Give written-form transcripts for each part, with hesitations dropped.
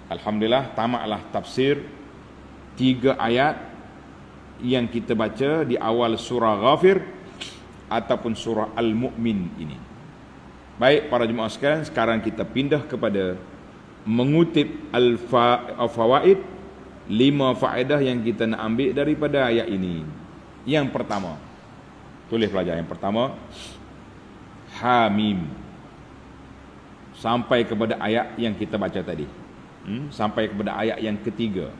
Alhamdulillah, tamatlah tafsir 3 ayat yang kita baca di awal surah Ghafir ataupun surah Al-Mu'min ini. Baik para jemaah sekalian, sekarang kita pindah kepada mengutip al-fawaid, 5 faedah yang kita nak ambil daripada ayat ini. Yang pertama, tulis pelajar, yang pertama, Hamim, sampai kepada ayat yang kita baca tadi. Sampai kepada ayat yang ketiga.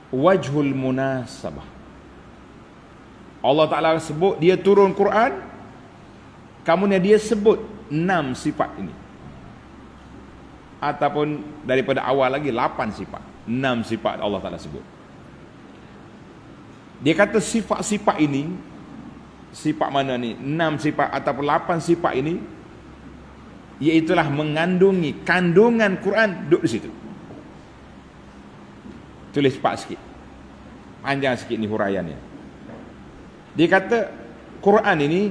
Wajhul munasabah, Allah Ta'ala sebut dia turun Quran, kemudian dia sebut 6 sifat ini, ataupun daripada awal lagi 8 sifat. 6 sifat Allah Ta'ala sebut. Dia kata sifat-sifat ini, sifat mana ni? 6 sifat ataupun 8 sifat ini, iaitulah mengandungi kandungan Quran duduk di situ. Tulis cepat sikit, panjang sikit ni huraiannya. Dia kata Quran ini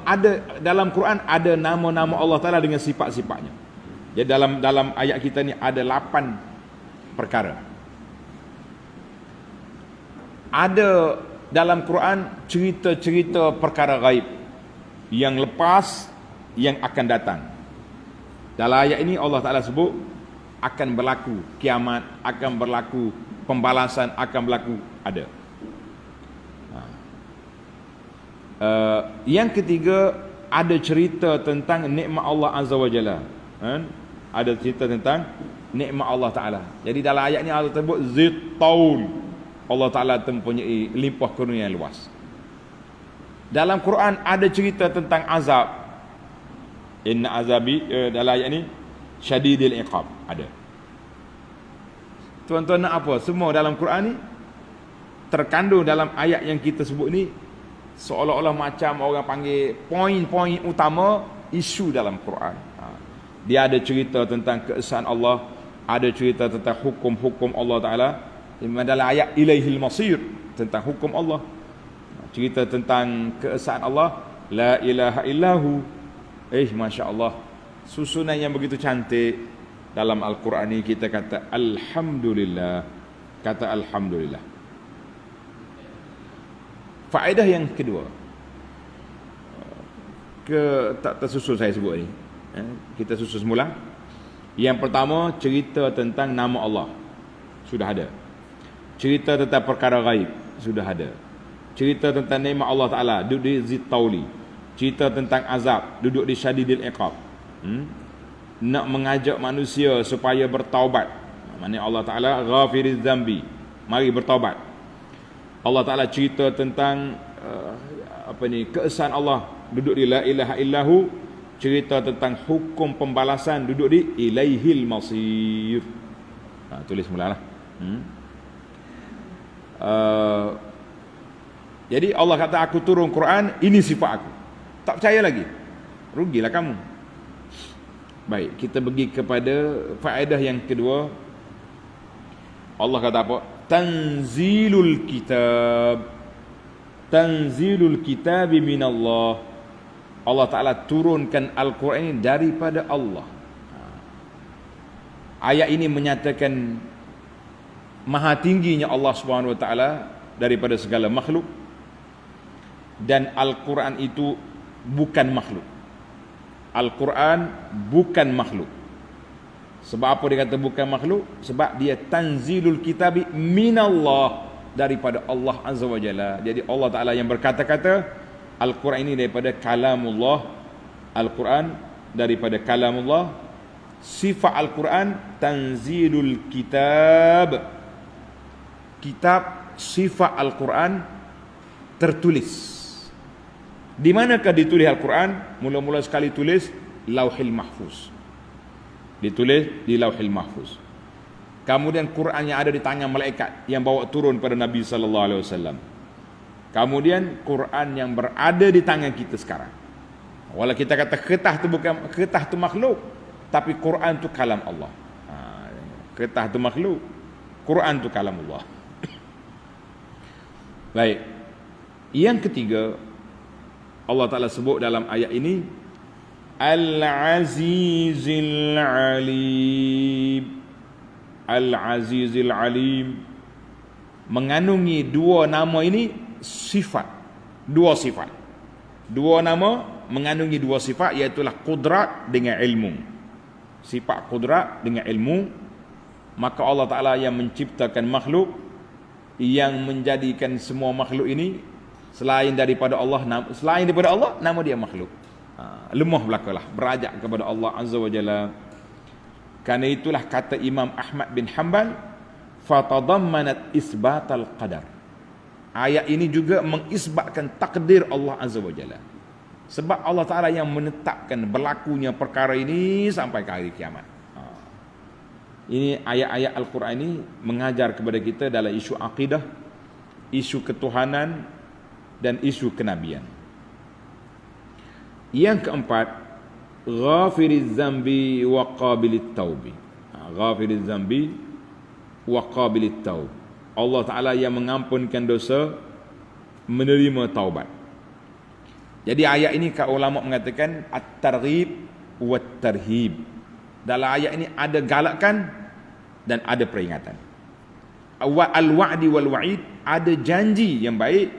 ada dalam Quran ada nama-nama Allah Ta'ala dengan sifat-sifatnya. Jadi dalam ayat kita ni ada 8 perkara. Ada dalam Quran cerita-cerita perkara gaib yang lepas, yang akan datang. Dalam ayat ini Allah Ta'ala sebut akan berlaku kiamat, akan berlaku pembalasan, akan berlaku, ada. Yang ketiga, ada cerita tentang nikmat Allah Azza wa Jalla. Ada cerita tentang nikmat Allah Ta'ala. Jadi dalam ayat ni Allah sebut Zit Taul, Allah Ta'ala mempunyai limpah kurnia yang luas. Dalam Quran ada cerita tentang azab. Inna azabi, dalam ayat ni syadidil iqab, ada. Tuan-tuan nak apa? Semua dalam Quran ni terkandung dalam ayat yang kita sebut ni, seolah-olah macam orang panggil poin-poin utama isu dalam Quran. Dia ada cerita tentang keesaan Allah, ada cerita tentang hukum-hukum Allah Ta'ala. Dalam ayat ilaihil masir, tentang hukum Allah, cerita tentang keesaan Allah, la ilaha illahu. Masya Allah, susunan yang begitu cantik dalam Al-Quran ni. Kita kata Alhamdulillah, kata Alhamdulillah. Faedah yang kedua, tak tersusun saya sebut ni, kita susun semula. Yang pertama, cerita tentang nama Allah, sudah ada. Cerita tentang perkara gaib, sudah ada. Cerita tentang nikmat Allah Ta'ala, duduk di Zit Tauli. Cerita tentang azab, duduk di Syadidil Iqab. Nak mengajak manusia supaya bertaubat, maknanya Allah Ta'ala Ghafiriz Zambi, mari bertaubat. Allah Ta'ala cerita tentang keesaan Allah, duduk di la ilaha illahu. Cerita tentang hukum pembalasan, duduk di ilaihil masir. Tulis mulalah. Jadi Allah kata aku turun Quran, ini sifat aku. Tak percaya lagi, rugilah kamu. Baik, kita pergi kepada faedah yang kedua. Allah kata apa? Tanzilul kitab, tanzilul kitab minallah. Allah Ta'ala turunkan Al-Quran ini daripada Allah. Ayat ini menyatakan maha tingginya Allah Subhanahu Wa Ta'ala daripada segala makhluk, dan Al-Quran itu bukan makhluk. Al-Quran bukan makhluk. Sebab apa dia kata bukan makhluk? Sebab dia tanzilul kitabi minallah, daripada Allah Azza wa Jalla. Jadi Allah Ta'ala yang berkata-kata, Al-Quran ini daripada kalamullah. Al-Quran daripada kalamullah. Sifat Al-Quran tanzilul kitab. Kitab, sifat Al-Quran tertulis. Di manakah ditulis Al-Quran? Mula-mula sekali tulis Lauhil Mahfuz. Ditulis di Lauhil Mahfuz. Kemudian Quran yang ada di tangan malaikat yang bawa turun pada Nabi sallallahu alaihi wasallam. Kemudian Quran yang berada di tangan kita sekarang. Walau kita kata kertas tu bukan, kertas tu makhluk, tapi Quran tu kalam Allah. Kertas tu makhluk, Quran tu kalam Allah. Baik. Yang ketiga, Allah Ta'ala sebut dalam ayat ini Al-Azizil Alim. Al-Azizil Alim mengandungi dua nama ini sifat, dua sifat. Dua nama mengandungi dua sifat, iaitu qudrat dengan ilmu. Sifat qudrat dengan ilmu. Maka Allah Ta'ala yang menciptakan makhluk, yang menjadikan semua makhluk ini selain daripada Allah, nama dia makhluk. Lemah belakalah, berajak kepada Allah Azza wa Jalla. Karena itulah kata Imam Ahmad bin Hanbal, fatadammanat isbatal qadar. Ayat ini juga mengisbatkan takdir Allah Azza wa Jalla. Sebab Allah Ta'ala yang menetapkan berlakunya perkara ini sampai ke hari kiamat. Ini ayat-ayat Al-Quran ini mengajar kepada kita dalam isu akidah, isu ketuhanan dan isu kenabian. Yang keempat, ghafiriz zambi wa qabilit taubi. Ghafiriz zambi wa qabilit taub. Allah Ta'ala yang mengampunkan dosa, menerima taubat. Jadi ayat ini kata ulama mengatakan at-targhib wa tarhib. Dalam ayat ini ada galakan dan ada peringatan. Al-wa'di wal wa'id, ada janji yang baik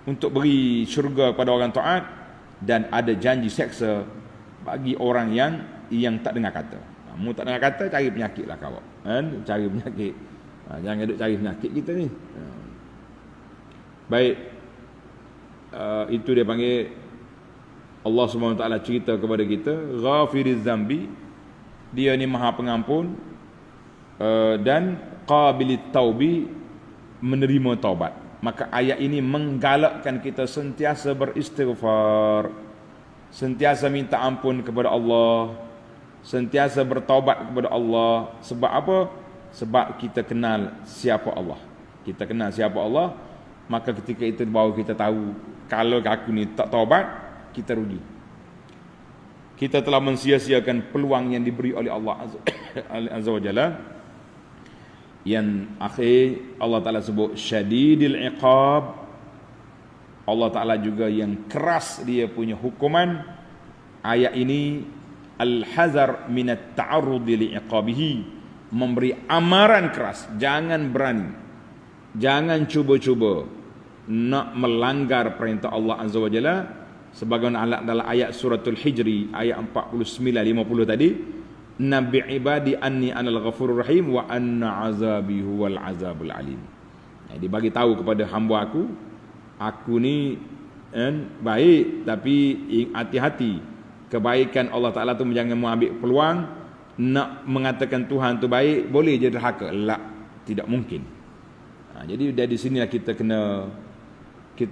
untuk beri syurga kepada orang taat, dan ada janji seksa bagi orang yang tak dengar kata. Mu tak dengar kata, cari penyakit lah kau. Kan? Cari penyakit. Jangan duk cari penyakit kita ni. Baik. Itu dia panggil, Allah SWT cerita kepada kita, ghafiriz zambi, dia ni maha pengampun, dan qabilit taubi, menerima taubat. Maka ayat ini menggalakkan kita sentiasa beristighfar, sentiasa minta ampun kepada Allah, sentiasa bertaubat kepada Allah. Sebab apa? Sebab kita kenal siapa Allah. Kita kenal siapa Allah, maka ketika itu baru kita tahu, kalau aku ni tak taubat, kita rugi. Kita telah mensia-siakan peluang yang diberi oleh Allah Azza wa Jalla. Yang akhir Allah Ta'ala sebut syadidil iqab. Allah Ta'ala juga yang keras dia punya hukuman. Ayat ini al-hazar minat ta'arrudi li'iqabihi, memberi amaran keras, jangan berani, jangan cuba-cuba nak melanggar perintah Allah Azza wa Jalla. Sebagaimana dalam ayat suratul Hijri ayat 49-50 tadi, Nabi ibadi anni anal ghafurur rahim wa anna azabi huwal azabul alim. Dia bagi tahu kepada hamba aku ni baik, tapi hati-hati. Kebaikan Allah Ta'ala tu jangan mengambil peluang nak mengatakan Tuhan tu baik, boleh je derhaka. Tidak mungkin. Jadi dari sinilah kita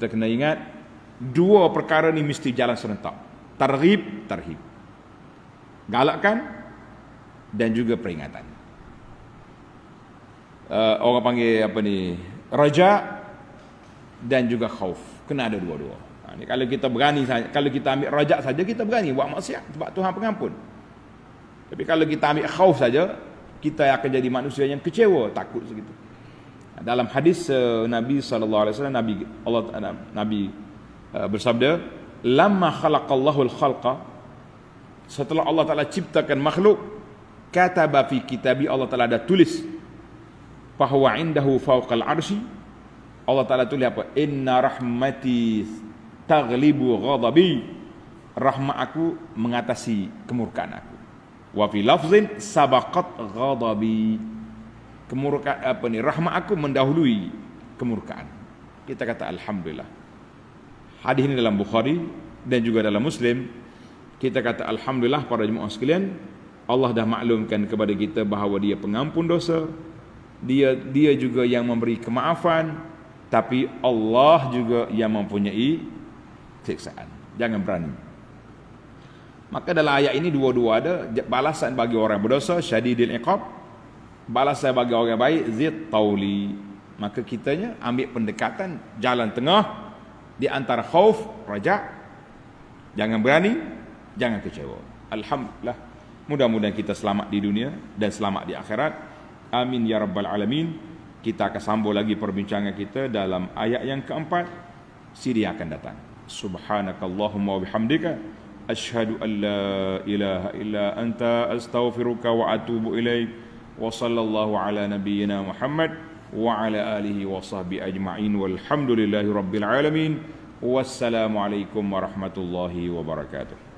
kena ingat, dua perkara ni mesti jalan serentak. Targhib, tarhib. Galakkan dan juga peringatan. Orang panggil apa ni, raja dan juga khauf. Kena ada dua-dua. Ni kalau kita berani saja, kalau kita ambil raja saja, kita berani buat maksiat sebab Tuhan pengampun. Tapi kalau kita ambil khauf saja, kita akan jadi manusia yang kecewa, takut segitu. Dalam hadis Nabi sallallahu alaihi wasallam, Nabi bersabda, lamma khalaqallahu al-khalqa, setelah Allah Taala ciptakan makhluk, kataba fi kitabi, Allah Taala ada tulis, bahwa indahu fawqal arsy, Allah Taala tulis apa? Inna rahmati taghlibu ghadabi, rahmat aku mengatasi kemurkaan aku. Wa fi lafzin sabaqat ghadabi, kemurkaan apa ni, rahmat aku mendahului kemurkaan. Kita kata alhamdulillah. Hadis ini dalam Bukhari dan juga dalam Muslim. Kita kata alhamdulillah para jemaah sekalian, Allah dah maklumkan kepada kita bahawa dia pengampun dosa, dia juga yang memberi kemaafan, tapi Allah juga yang mempunyai siksaan. Jangan berani. Maka dalam ayat ini dua-dua ada balasan bagi orang berdosa, syadidil iqab, balasan bagi orang baik, zid tauli. Maka kitanya ambil pendekatan jalan tengah di antara khauf, raja. Jangan berani, jangan kecewa. Alhamdulillah, mudah-mudahan kita selamat di dunia dan selamat di akhirat. Amin ya rabbal alamin. Kita akan sambung lagi perbincangan kita dalam ayat yang keempat siri akan datang. Subhanakallahumma wa bihamdika Asyhadu an la ilaha illa anta astaghfiruka wa atubu ilaik. Wa sallallahu ala nabiyyina Muhammad wa ala alihi wa sahbihi ajma'in. Walhamdulillahi rabbil alamin. Wassalamualaikum warahmatullahi wabarakatuh.